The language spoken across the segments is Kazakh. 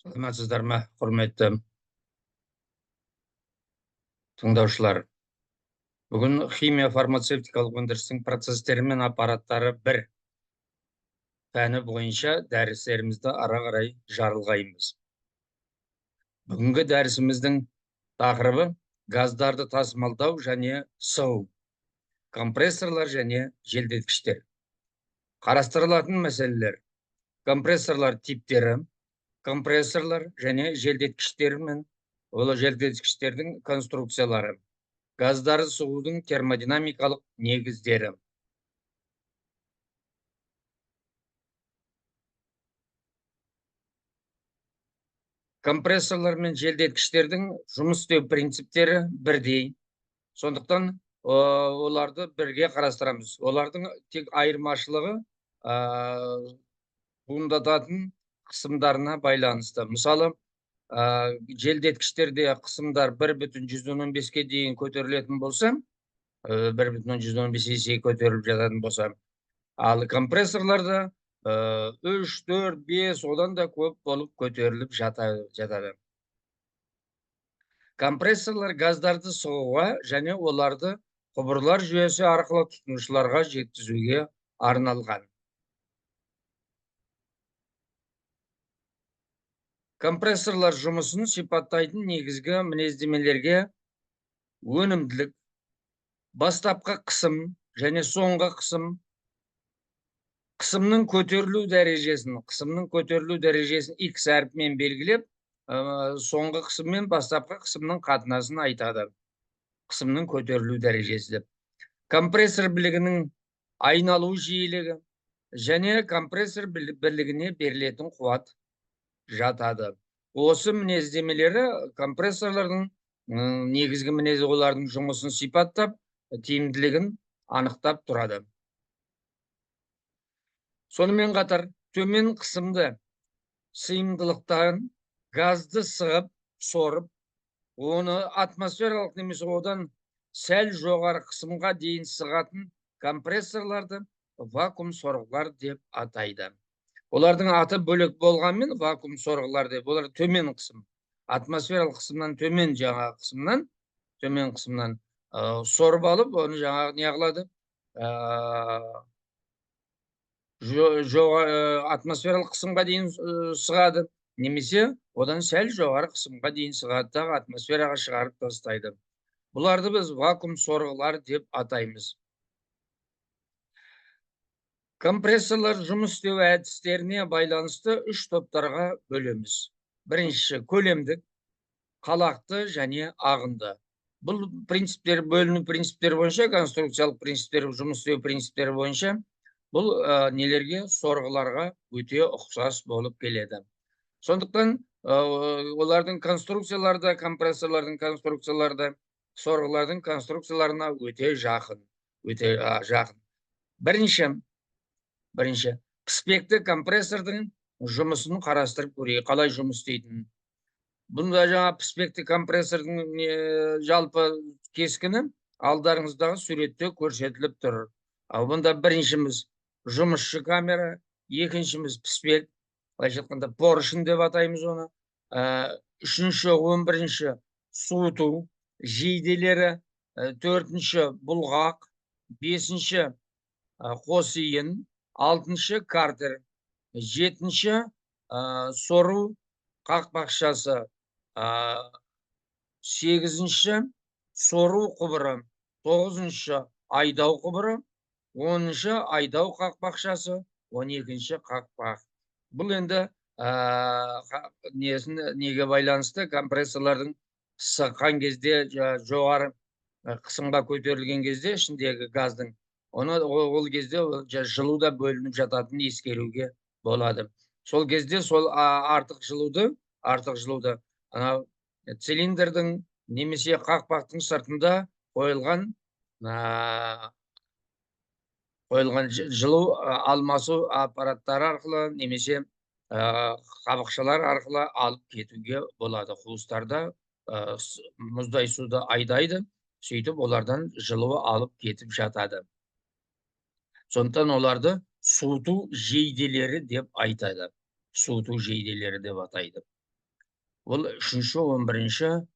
Саламатсыздар ма, құрметті тыңдаушылар? Бүгін химия фармацевтикалық өндірістің процестері мен аппараттары бір пәні бойынша дәрістерімізді ара қарай жарылғаймыз. Бүгінгі дәрісіміздің тақырыбы газдарды тасымалдау және сығу, компрессорлар және желдеткіштер. Қарастырылатын мәселелер: компрессорлар типтері, компрессорлар және желдеткіштер мен желдеткіштердің конструкциялары, газдарды сығудың термодинамикалық негіздері. Компрессорлар мен желдеткіштердің жұмыс істеу принциптері бірдей. Сондықтан оларды бірге қарастырамыз. Олардың тек айырмашылығы туындататын қысымдарына байланысты. Мысалы, желдеткіштерде қысымдар 1,115-ке дейін көтерілетін болса, 1,115 есе көтеріліп жататын болса, ал компрессорларда 3, 4, 5 одан да көп болып көтеріліп жатады. Компрессорлар газдарды сығуға және оларды құбырлар жүйесі арқылы тұтынушыларға жеткізуге арналған. Компрессорлар жұмысын сипаттайтын негізгі мінездемелерге өнімділік, бастапқы қысым және соңғы қысым, қысымның көтерілу дәрежесін X әрпімен белгілеп, соңғы қысым мен бастапқы қысымның қатынасын айтады. Қысымның көтерілу дәрежесі. Компрессор бірлігінің айналу жиілігі және компрессор бірлігіне берілетін қуат жатады. Осы мінездемелері компрессорлардың негізгі мінезі олардың жұмысын сипаттап, тиімділігін анықтап тұрады. Сонымен қатар, төмен қысымды сыйымдылықтан газды сығып, сорып, оны атмосфералық немесе одан сәл жоғары қысымға дейін сығатын компрессорларды вакуум сорғылар деп атайды. Олардың аты бөлек болғанмен вакуум сорғылар деп, олар төмен қысым, атмосфералық қысымнан төмен төмен қысымнан сорып алып, оны жаңағы не қылады, атмосфералық қысымға дейін сығады, немесе одан сәл жоғары қысымға дейін сығады да атмосфераға шығарып тастайды. Бұларды біз вакуум сорғылар деп атаймыз. Компрессорлар жұмыс істеу әдістеріне байланысты 3 топтарға бөлеміз. Бірінші, көлемдік, қалақты және ағынды. Бұл принциптер, бөліну принциптері бойынша, конструкциялық принциптері, жұмыс істеу принциптері бойынша бұл нелерге, сорғыларға өте ұқсас болып келеді. Сондықтан олардың конструкцияларда, компрессорлардың конструкцияларда, сорғылардың конструкцияларына өте жақын. Бірінші, піспекті компрессордың жұмысын қарастырып көрейік, қалай жұмыс істейтінін. Бұнда жаңа піспекті компрессордың жалпы кескіні алдарыңыздағы суретте көрсетіліп тұр. Бұнда біріншіміз жұмысшы камера, екіншіміз піспек, айтқанда поршын деп атаймыз оны. Үшінші, 11-ші суыту жейделері, 4-ші бұлғақ, 5-ші қосиын, 6-ші картер, 7-ші сору қақпақшасы, 8-ші сору құбыры, 9-ші айдау құбыры, 10-ші айдау қақпақшасы, 12-ші қақпақ. Бұл енді неге байланысты? Компрессорлардың сыққан кезде, жоғары қысымға көтерілген кезде ішіндегі газдың, ол кезде жылу да бөлініп жататын ескеруге болады. Сол кезде сол артық жылуды цилиндрдің немесе қақпақтың сыртында қойылған жылу алмасу аппараттары арқылы немесе қабықшалар арқылы алып кетуге болады. Қуыстарда мұздай суды айдайды, сөйтіп олардан жылуы алып кетіп жатады. Сондықтан оларды суыту жейделері деп айтады. Суыту жейделері деп атайды. ол 3-ші 11-ші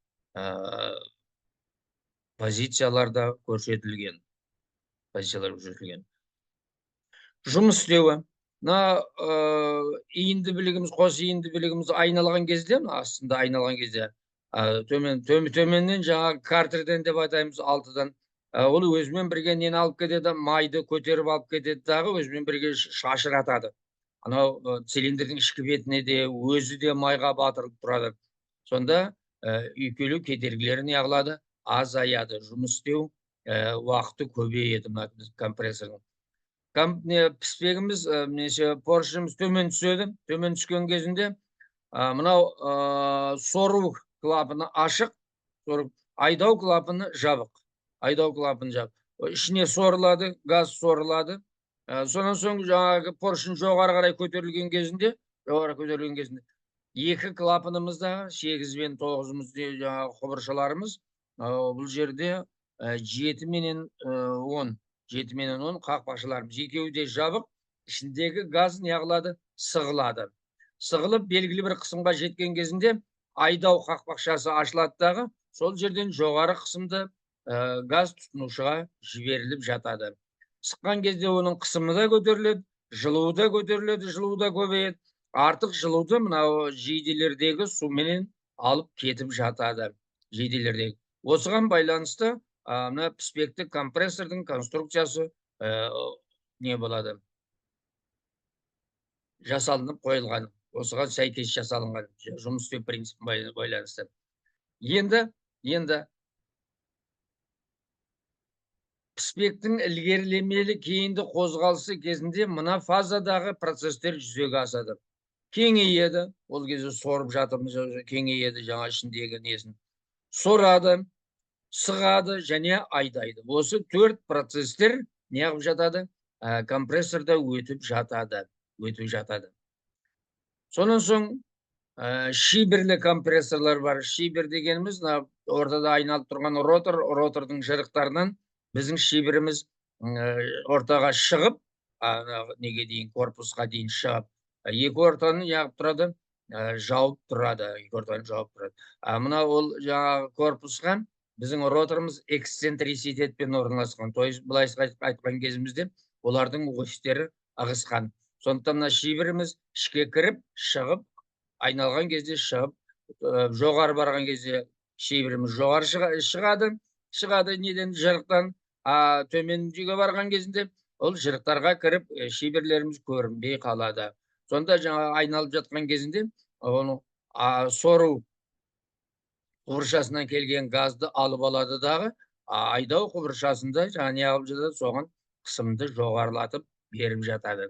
позицияларда көрсетілген. Жұмыс істеуі. Мына иінді білігіміз, қос иінді білігіміз айналған кезде, астында айналған кезде, төменнен жаңағы картерден деп айтаймыз, алтыдан. Ол өзімен бірге нені алып кетеді, майды көтеріп алып кетеді дағы, өзімен бірге шашыратады. Анау цилиндрдің ішкі бетіне де, өзі де майға батырылып тұрады. Сонда үйкелу кедергілері не қылады? Азаяды. Жұмыс істеу уақыты көбейеді мына компрессордың. Піспегіміз, поршнымыз төмен түседі. Төмен түскен кезінде мынау сору клапаны ашық, айдау клапаны жабық. Айдау клапаны жабық. Ішіне сорылады, газ сорылады. Сонан соң жаңағы поршын жоғары қарай көтерілген кезінде, екі клапанымызда 8 мен 9-мызда жаңағы құбыршаларымыз бұл жерде 7 менен 10 қақпақшаларымыз екеуі де жабық, ішіндегі газ не қылады? Сығылады. Сығылып белгілі бір қысымға жеткен кезінде айдау қақпақшасы ашылады дағы, сол жерден жоғары қысымды газ тұтынушыға жіберіліп жатады. Сыққан кезде оның қысымы да көтеріледі, жылуы да көтеріледі, жылуы да көбейеді. Артық жылуды мынау жейделердегі суменен алып кетіп жатады. Жейделердегі. Осыған байланысты мына піспекті компрессордың конструкциясы не болады? Жасалынып қойылған. Осыған сәйкес жасалынған. Жұмыс істеу принципіне байланысты. Енді піспектің ілгерілемелі кейінді қозғалысы кезінде мына фазадағы процестер жүзеге асады. Кеңейеді, ол кезде сорып жатырмыз, кеңейеді жаңа ішіндегі несін. Сорады, сығады және айдайды. Осы 4 процестер не қылып жатады? Компрессорда өтіп жатады. Сонан соң шиберлі компрессорлар бар. Шибер дегеніміз ортада айналып тұрған ротордың жырықтарынан біздің шиберіміз ортаға шығып, неге дейін, корпусқа дейін шығып, екі ортаны неғып тұрады? Жауып тұрады. Мына ол жаңағы корпусқа біздің роторымыз эксцентриситетпен орналасқан. То есть, былай айтқан кезімізде, олардың осьтері ығысқан. Сондықтан мына шиберіміз ішке кіріп, шығып, айналған кезде шығып, жоғары барған кезде шиберіміз жоғары шығады неден? Жырықтан. Төмен жүйге барған кезінде ол жырықтарға кіріп, шиберлеріміз көрінбей қалады. Сонда жаңа айналып жатқан кезінде оны сору құбыршасынан келген газды алып алады дағы, айдау құбыршасында жаңа не алып жатады? Соған қысымды жоғарылатып беріп жатады.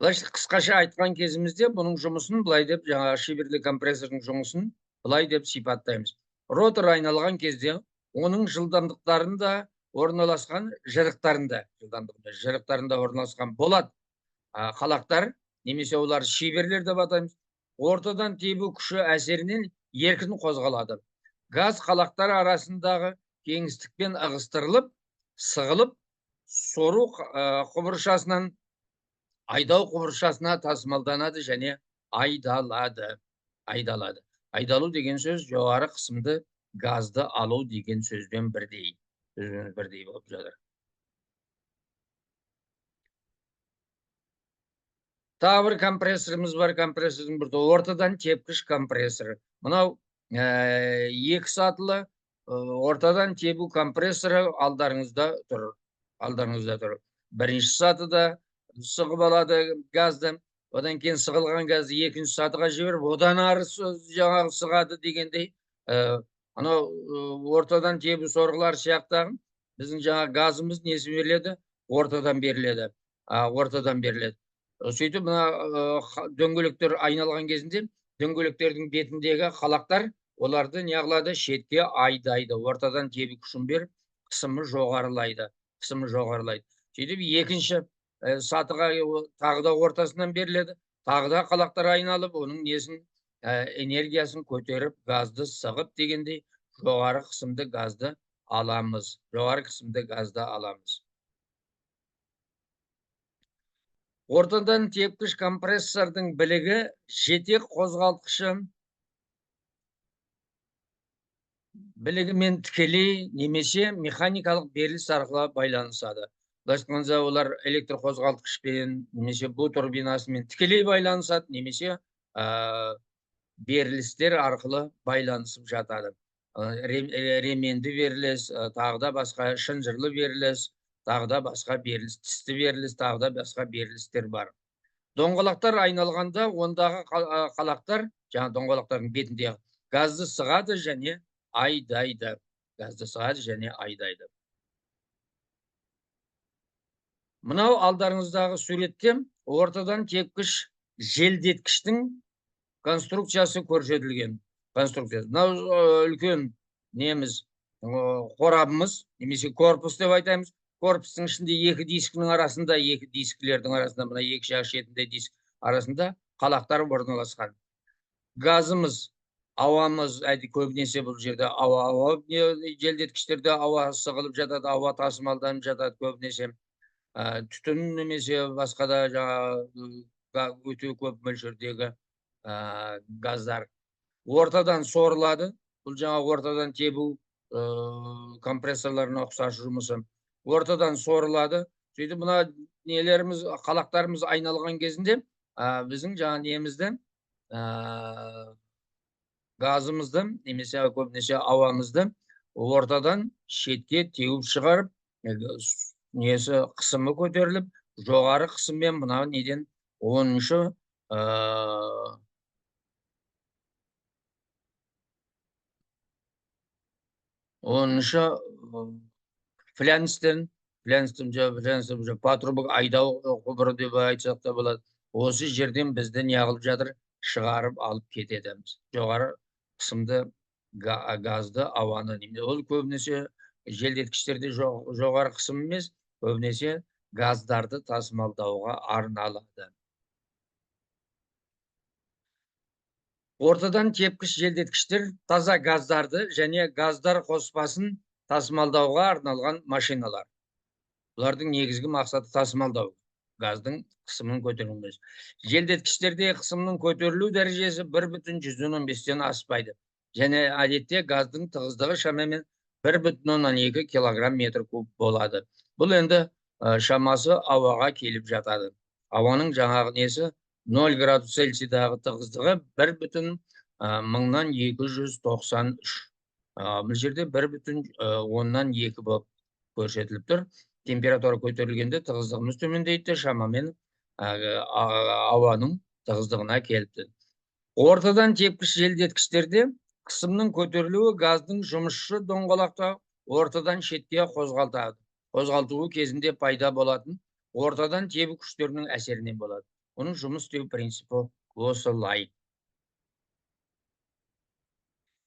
Қысқаша айтқан кезімізде бұның жұмысын былай деп, жаңа шиберлі компрессордың жұмысын былай деп сипаттаймыз. Ротор айналған кезде оның жылдамдықтарында орналасқан жырықтарында орналасқан болат қалақтар, немесе олар шиберлер деп атаймыз, ортадан тебу күші әсерінен еркін қозғалады. Газ қалақтар арасындағы кеңістікпен ығыстырылып, сығылып, сору құбыршасынан айдау құбыршасына тасымалданады және айдалады. Айдалу деген сөз жоғары қысымды газды алу деген сөзбен бірдей болып жатыр. Тағы бір компрессорымыз бар, компрессордың бір ортадан тепкіш компрессоры. Мынау екі сатылы ортадан тебу компрессоры алдарыңызда тұр. Бірінші сатыда сығып алады газды, одан кейін сығылған газды екінші сатыға жіберіп, одан ары жаңағы сығады дегендей, анау ортадан тебу сорғылар сияқтағы біздің жаңа газымыз несі беріледі? Ортадан беріледі. Сөйтіп, мына дөңгелектер айналған кезінде, дөңгелектердің бетіндегі қалақтар оларды не қылады? Шетке айдайды. Ортадан тебу күшін беріп, қысымы жоғарылайды. Сөйтіп, екінші сатыға тағы да ортасынан беріледі. Тағы да қалақтар айналып, оның несін, энергиясын көтеріп, газды сығып дегендей, жоғары қысымды газды аламыз. Ортадан тепкіш компрессордың білігі жетек қозғалтқышы білігімен тікелей немесе механикалық беріліс арқылы байланысады. Былайша айтқанда олар электр қозғалтқышпен немесе бу турбинасымен тікелей байланысады, немесе берілістер арқылы байланысып жатады. Ременді беріліс, тағы да басқа шынжырлы беріліс, тағы да басқа беріліс, тісті беріліс, тағы да басқа берілістер бар. Доңғалақтар айналғанда ондағы қалақтар, жаңа доңғалақтардың бетінде газды сығады және айдайды. Газды сығады және айдайды. Мынау алдарыңыздағы суретте ортадан тепкіш желдеткіштің конструкциясы көрсетілген. Мынау үлкен неміз қорабымыз, немесе корпус деп айтаймыз. Корпустың ішінде екі дискінің арасында, екі дискілердің арасында, мына екі жақ шетінде диск арасында қалақтар орналасқан. Газымыз, ауамыз, көбінесе бұл жерде ауа желдеткіштерде ауа сығылып жатады, ауа тасымалданып жатады көбінесе. Түтін немесе басқа да өте көп мөлшердегі газдар ортадан сорылады. Бұл жаңа ортадан тебу компрессорларына ұқсас жұмысы. Ортадан сорылады. Сөйтіп мына нелеріміз, қалақтарымыз айналған кезінде біздің жаңа немізді, газымызды немесе көбінесе ауамызды ортадан шетке теуіп шығарып, несі қысымы көтеріліп, жоғары қысыммен мына неден 10-шы флянстен патрубок айдау құбыры деп айтсақ та болады. Осы жерден бізді неғылып жатыр, шығарып алып кетедіміз. Жоғары қысымды газды, ауаны. Ол көбінесе желдеткіштерде жоғары қысым емес, көбінесе газдарды тасымалдауға арналады. Ортадан тепкіш желдеткіштер таза газдарды және газдар қоспасын тасымалдауға арналған машиналар. Бұлардың негізгі мақсаты тасымалдау, газдың қысымын көтерілмес. Желдеткіштерде қысымның көтерілу дәрежесі 1,115-тен аспайды. Және әдетте газдың тығыздығы шамамен 1,2 килограмм метр куб болады. Бұл енді шамасы ауаға келіп жатады. Ауаның жаңағы несі 0 градус Цельсийдағы тығыздығы 1,293. Бұл жерде 1,2 болып көрсетіліп тұр. Температура көтерілгенде тығыздығымыз төмендейді, шамамен ауаның тығыздығына келіпті. Ортадан тепкіш желдеткіштерде қысымның көтерілуі газдың жұмысшы доңғалақта ортадан шетке қозғалтуы кезінде пайда болатын ортадан тебу күштерінің әсерінен болады. Оның жұмыс істеу принципі осылай.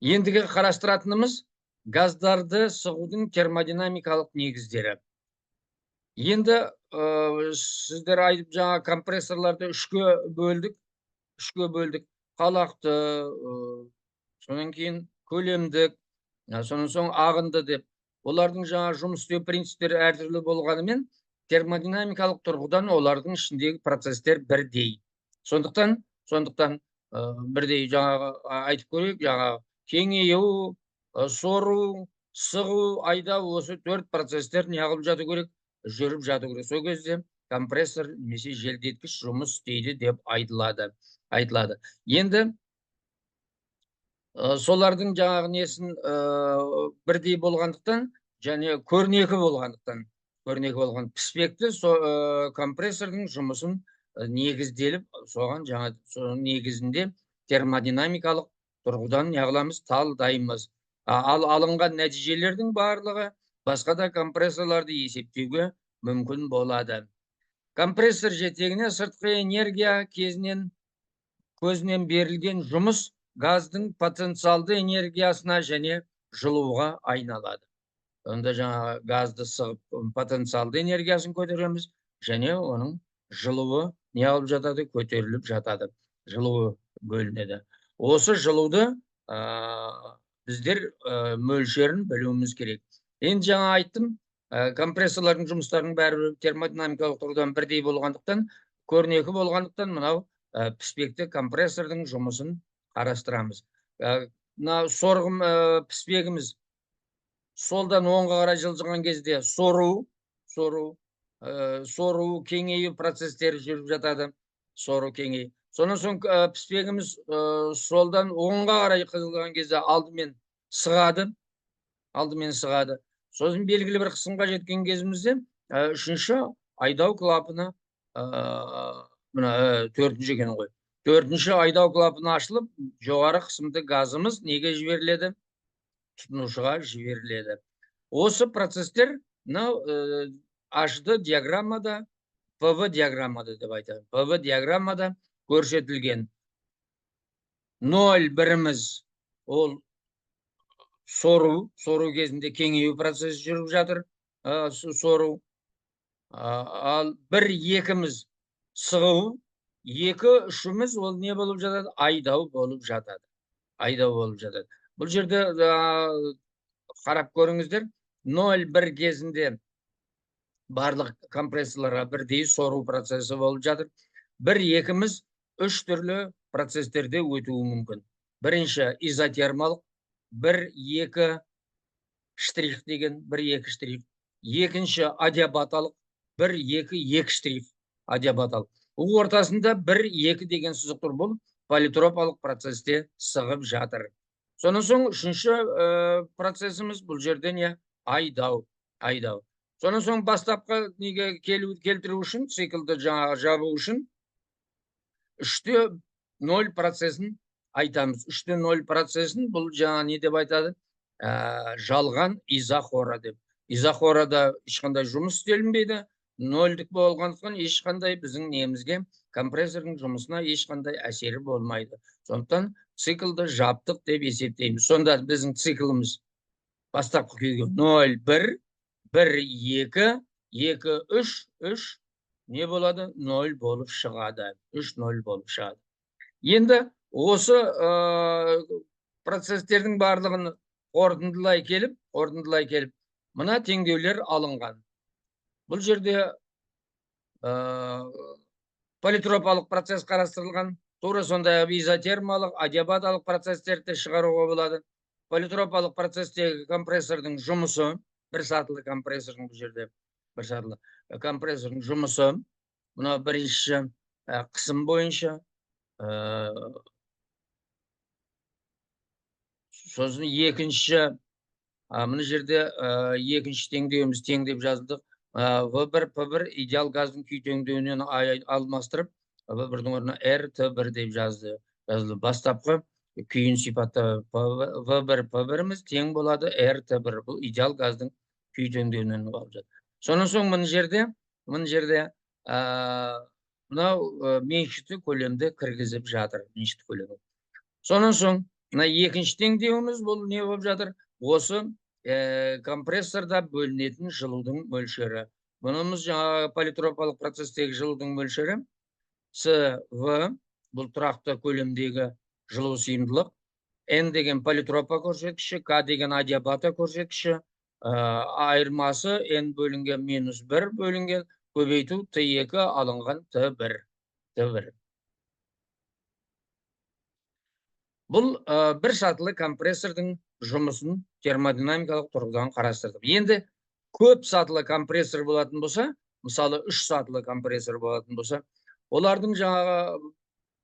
Ендігі қарастыратынымыз газдарды сығудың термодинамикалық негіздері. Енді сіздер айтып жаңа компрессорларды үшке бөлдік. Қалақты, сонан кейін көлемдік, сонан соң ағынды деп. Олардың жаңа жұмыс істеу принциптері әртүрлі болғанымен, термодинамикалық тұрғыдан олардың ішіндегі процестер бірдей. Сондықтан бірдей жаңа айтып көрейік, жаңа кеңею, сору, сығу, айдау, осы 4 процестер неғылып жату керек, жүріп жату керек. Сол кезде компрессор немесе желдеткіш жұмыс істейді деп айтылады. Енді солардың жаңағы несін бірдей болғандықтан және көрнекі болған піспекті компрессордың жұмысын негізделіп, соған жаңа негізінде термодинамикалық тұрғыдан неғыламыз, талдаймыз. Ал алынған нәтижелердің барлығы басқа да компрессорларды есептеуге мүмкін болады. Компрессор жетегіне сыртқы энергия көзінен берілген жұмыс газдың потенциалды энергиясына және жылуға айналады. Онда жаңа газды сығып потенциалды энергиясын көтереміз, және оның жылуы неғылып жатады, көтеріліп жатады. Жылуы бөлінеді. Осы жылуды біздер мөлшерін білуіміз керек. Енді жаңа айттым, компрессорлардың жұмыстарының бәрі термодинамикалық тұрғыдан бірдей болғандықтан, көрнекі болғандықтан мынау піспекті компрессордың жұмысын қарастырамыз. Мына сорғым піспегіміз солдан оңға қарай жылжыған кезде сору кеңею процестері жүріп жатады. Сору кеңею. Сонан соң піспегіміз солдан оңға қарай жылжыған кезде алдымен сығады. Сосын белгілі бір қысымға жеткен кезімізде үшінші айдау клапаны мына төртінші екен ғой. Төртінші айдау клапаны ашылып, жоғары қысымды газымыз неге жіберіледі? Тұтынушыға жіберіледі. Осы процестер HD диаграммада, PV диаграммада деп айтады. PV диаграммада көрсетілген. 0,1-іміз ол сору кезінде кеңею процесі жүріп жатыр. Сору. Ал 1,2-іміз сығу, 2,3-іміз ол не болып жатады? Айдау болып жатады. Бұл жерде қарап көріңіздер, 0,1 кезінде барлық компрессорларға бірдей сору процесі болып жатыр. 1,2-іміз 3 түрлі процестерде өтуі мүмкін. Бірінші изотермалық, 1,2 штрих деген, 1,2 штрих. Екінші адиабаталық, 1,2 штрих адиабаталық. Бұл ортасында 1,2 деген сызық тұр. Бұл политропалық процесте сығып жатыр. Сонан соң үшінші процесіміз бұл жерде не? Айдау. Сонан соң бастапқы неге келтіру үшін, циклды жабу үшін 3,0 процесін айтамыз. 3,0 процесін бұл жаңа не деп айтады? Жалған изохора деп. Изохорада ешқандай жұмыс істелінбейді. 0-дік болғандықтан ешқандай біздің немізге компрессордың жұмысына ешқандай әсері болмайды. Сондықтан циклды жаптық деп есептейміз. Сонда біздің цикліміз бастапқы күйге 0, 1, 1, 2, 2, 3 не болады? 0 болып шығады. 3, 0 болып шығады. Енді осы процестердің барлығын қорытындылай келіп, мына теңдеулер алынған. Бұл жерде политропалық процесс қарастырылған. Тура сондай изотермалық, адиабаталық процестерді шығаруға болады. Политропалық процестегі компрессордың жұмысы, бір сатылы компрессордың бұл жерде, бір сатылы компрессордың жұмысы, мына бірінші қысым бойынша, сосын екінші, мына жерде екінші теңдеуіміз тең деп жазылдық. V1, P1 идеал газдың күй теңдеуінен алмастырып, V1-дің орнына R-T1 деп жазылды. Бастапқы күйін сипатта V1, P1-іміз тең болады R-T1. Бұл идеал газдың күй теңдеуінен алып жатыр. Сонан соң мына жерде мынау меншікті көлемді кіргізіп жатыр. Сонан соң мына екінші теңдеуіміз бұл не болып жатыр? Осы компрессорда бөлінетін жылудың мөлшері. Бұнымыз жаңағы политропалық процестегі жылудың мөлшері. CV бұл тұрақты көлемдегі жылу сыйымдылық. N деген политропа көрсеткіші, K деген адиабата көрсеткіші. Айырмасы N бөлінген -1 бөлінген көбейту T2 алынған T1. Бұл бір сатылы компрессордың жұмысын термодинамикалық тұрғыдан қарастырдық. Енді көп сатылы компрессор болатын болса, мысалы 3 сатылы компрессор болатын болса, олардың жаңағы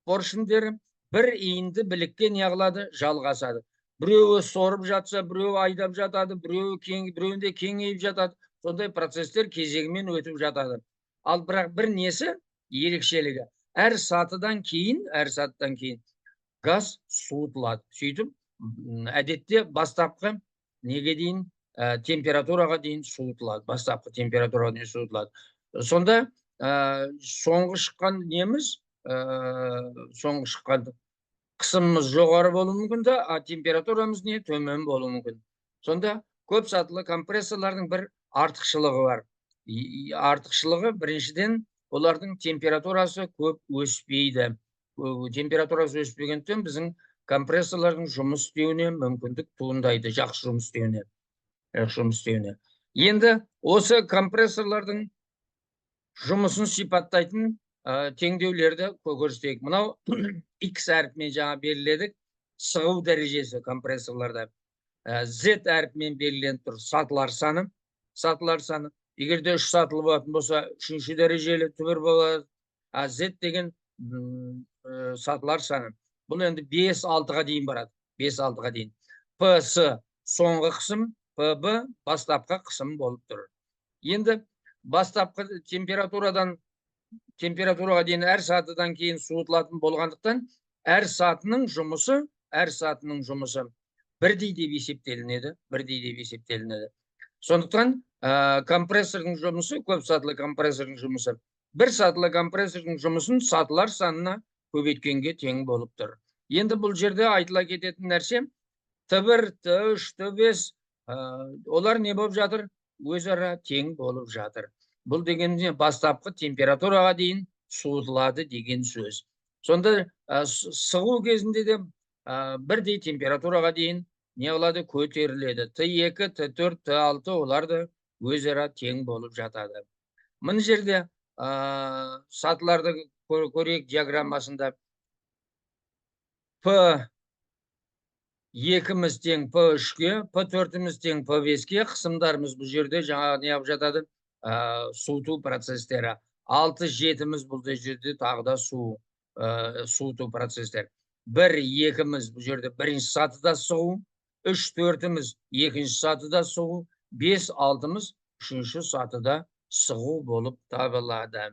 поршындері бір иінді білікке неғылады, жалғасады. Біреуі сорып жатса, біреуі айдап жатады, біреуінде кеңейіп жатады. Сондай процестер кезегімен өтіп жатады. Ал бірақ бір несі ерекшелігі, әр сатыдан кейін газ суытылады. Сөйтіп, әдетте бастапқы неге дейін температураға дейін суытылады. Сонда соңғы шыққан неміз, соңғы шыққан қысымымыз жоғары болуы мүмкін, а температурамыз не төмен болуы мүмкін. Сонда көп сатылы компрессорлардың бір артықшылығы бар. Артықшылығы біріншіден олардың температурасы көп өспейді. Температурасы өспегендіктен біздің компрессорлардың жұмыс істеуіне мүмкіндік туындайды, жақсы жұмыс істеуіне. Енді осы компрессорлардың жұмысын сипаттайтын теңдеулерді көрсетейік. Мынау X әріпімен жаңа беріледік. Сығу дәрежесі компрессорларда. Z әріпімен берілген тұр. Сатылар саны. Егер де 3 сатылы болатын болса, 3-ші дәрежелі түбір болады. Z деген сатылар саны. Бұл енді 5-6-ға дейін барады. 5-6-ға дейін. PS соңғы қысым, PB бастапқы қысым болып тұр. Енді бастапқы температураға дейін әр сатыдан кейін суытылатын болғандықтан, әр сатының жұмысы бірдей деп есептелінеді. Сондықтан компрессордың жұмысы, көп сатылы компрессордың жұмысы, бір сатылы компрессордың жұмысын сатылар санына көбейткенге тең болып тұр. Енді бұл жерде айтыла кететін нәрсе, Т1, Т3, Т5, олар не болып жатыр? Өзара тең болып жатыр. Бұл дегенде бастапқы температураға дейін суытылады деген сөз. Сонда сығу кезінде де бірдей температураға дейін не қылады? Көтеріледі. Т2, Т4, Т6 олар да өзара тең болып жатады. Мына жерде сатыларды көрейік диаграммасында. P2-міз тең P3-ке, P4-міз тең P5-ке, қысымдарымыз бұл жерде жаңа не алып жатады? Суыту процестері. 6-7-міз бұл жерде тағы да суыту процестер. 1-2-міз бұл жерде бірінші сатыда сығу, 3-4-міз екінші сатыда сығу, 5-6-мыз үшінші сатыда сығу болып табылады.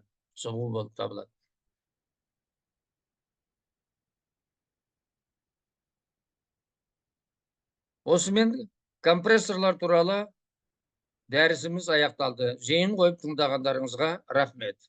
Осымен компрессорлар туралы дәрісіміз аяқталды. Зейін қойып тыңдағандарыңызға рахмет.